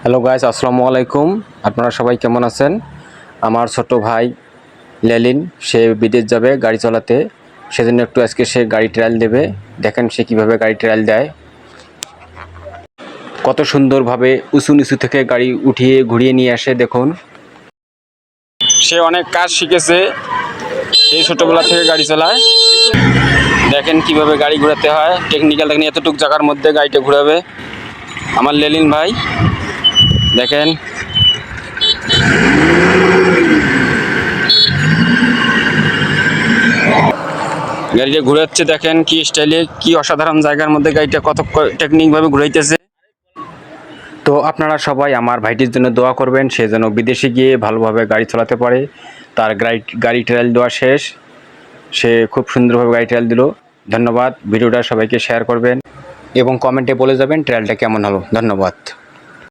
Hello guys, আসসালামু আলাইকুম। আপনারা সবাই কেমন আছেন? আমার ছোট ভাই লেলিন সে বিদেশ যাবে গাড়ি চালাতে, সেজন্য একটু আজকে সে গাড়ি ট্রায়াল দেবে। দেখেন সে কিভাবে গাড়ি ট্রায়াল দেয়, কত সুন্দরভাবে উঁচু নিচু থেকে গাড়ি উঠিয়ে ঘুরিয়ে নিয়ে আসে। দেখুন, সে অনেক কাজ শিখেছে, সেই ছোটবেলা থেকে গাড়ি চালায়। দেখেন কিভাবে গাড়ি ঘোরাতে হয়, টেকনিক্যাল। দেখেন এতটুকু জায়গার মধ্যে গাড়িটা ঘোরাবে আমার লেলিন ভাই। দেখেন গাড়িটা ঘুরাচ্ছে, দেখেন কি স্টাইলে, কি অসাধারণ জায়গার মধ্যে গাড়িটা কত টেকনিকভাবে ঘুরাইতেছে। তো আপনারা সবাই আমার ভাইটির জন্য দোয়া করবেন, সে যেন বিদেশে গিয়ে ভালোভাবে গাড়ি চালাতে পারে। তার গাড়ি ট্রায়াল দেওয়া শেষ, সে খুব সুন্দরভাবে গাড়ি ট্রায়াল দিল। ধন্যবাদ। ভিডিওটা সবাইকে শেয়ার করবেন এবং কমেন্টে বলে যাবেন ট্রায়ালটা কেমন হলো। ধন্যবাদ।